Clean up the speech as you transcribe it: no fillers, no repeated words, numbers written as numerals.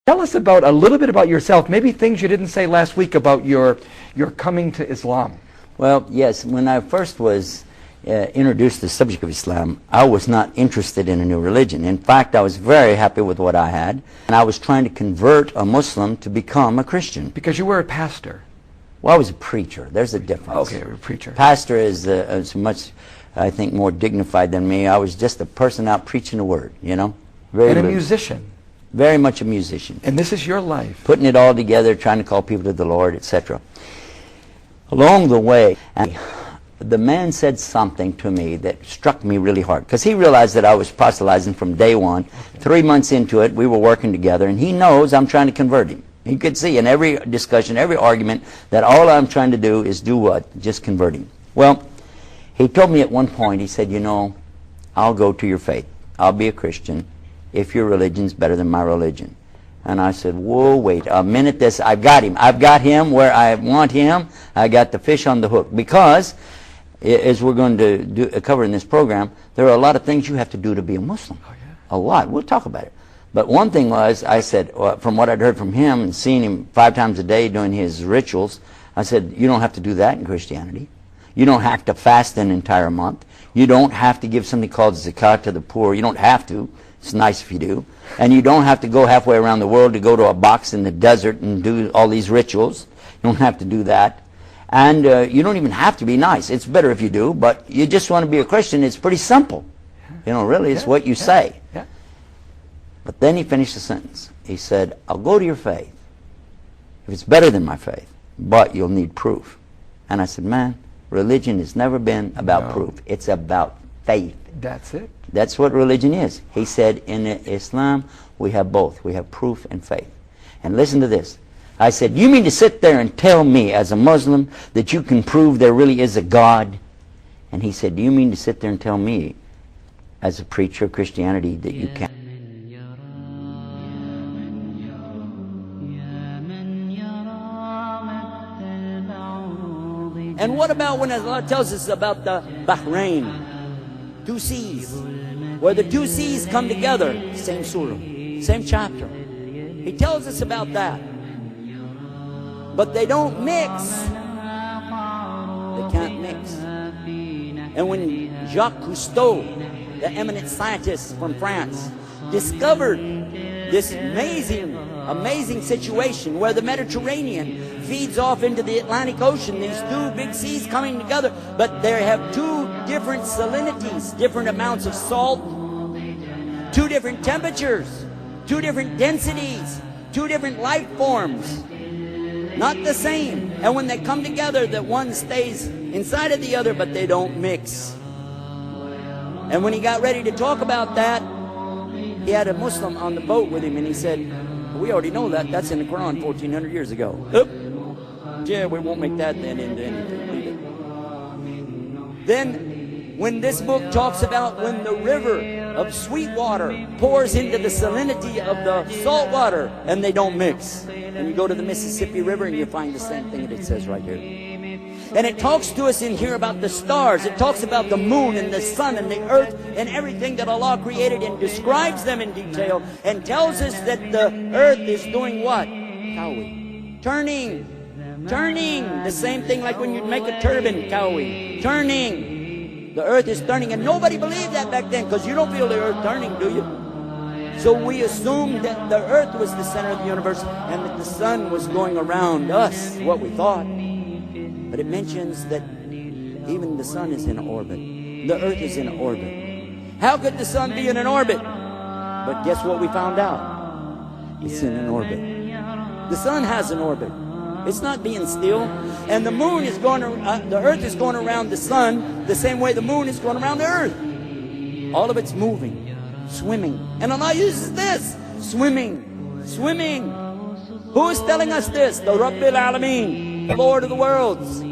Tell us about a little bit about yourself, maybe things you didn't say last week about your coming to Islam. Well, yes, when I first was introduced to the subject of Islam, I was not interested in a new religion. In fact, I was very happy with what I had, and I was trying to convert a Muslim to become a Christian. Because you were a pastor. Well, I was a preacher. There's a difference. Okay, you're a preacher. Pastor is much, I think, more dignified than me. I was just a person out preaching the word, you know. And a musician. Very much a musician. And this is your life. Putting it all together, trying to call people to the Lord, etc. Along the way, the man said something to me that struck me really hard, because he realized that I was proselytizing from day one. Okay. 3 months into it, we were working together, and he knows I'm trying to convert him. He could see in every discussion, every argument, that all I'm trying to do is do what? Just convert him. Well, he told me at one point, he said, you know, I'll go to your faith. I'll be a Christian if your religion's better than my religion. And I said, whoa, wait a minute, I've got him. I've got him where I want him. I got the fish on the hook. Because, as we're going to cover in this program, there are a lot of things you have to do to be a Muslim. Oh, yeah. A lot. We'll talk about it. But one thing was, I said, from what I'd heard from him and seeing him 5 times a day doing his rituals, I said, you don't have to do that in Christianity. You don't have to fast an entire month. You don't have to give something called zakat to the poor. You don't have to. It's nice if you do. And you don't have to go halfway around the world to go to a box in the desert and do all these rituals. You don't have to do that. And you don't even have to be nice. It's better if you do, but you just want to be a Christian. It's pretty simple. You know, really, it's what you say. Yeah. But then he finished the sentence. He said, I'll go to your faith if it's better than my faith, but you'll need proof. And I said, man, religion has never been about proof. It's about faith. That's it. That's what religion is. He said, in Islam, we have both. We have proof and faith. And listen to this. I said, you mean to sit there and tell me as a Muslim that you can prove there really is a God? And he said, do you mean to sit there and tell me as a preacher of Christianity that you can't? And what about when Allah tells us about the Bahrain, 2 seas, where the 2 seas come together, same surah, same chapter. He tells us about that. But they don't mix. They can't mix. And when Jacques Cousteau, the eminent scientist from France, discovered this amazing situation where the Mediterranean feeds off into the Atlantic Ocean, these 2 big seas coming together, but they have 2 different salinities, different amounts of salt, 2 different temperatures, 2 different densities, 2 different life forms, not the same. And when they come together, that one stays inside of the other, but they don't mix. And when he got ready to talk about that, he had a Muslim on the boat with him, and he said, we already know that. That's in the Quran 1,400 years ago. Oop. Yeah, we won't make that then into anything. Leave it. Then, when this book talks about when the river of sweet water pours into the salinity of the salt water, and they don't mix. And you go to the Mississippi River, and you find the same thing that it says right here. And it talks to us in here about the stars. It talks about the moon and the sun and the earth and everything that Allah created, and describes them in detail, and tells us that the earth is doing what? Turning. The same thing like when you'd make a turban, turning. The earth is turning, and nobody believed that back then, because you don't feel the earth turning, do you? So we assumed that the earth was the center of the universe, and that the sun was going around us, what we thought. But it mentions that even the sun is in orbit. The earth is in orbit. How could the sun be in an orbit? But guess what we found out? It's in an orbit. The sun has an orbit. It's not being still. And the moon is going, the earth is going around the sun the same way the moon is going around the earth. All of it's moving, swimming. And Allah uses this, swimming. Who is telling us this? The Rabbil Alameen, the Lord of the worlds.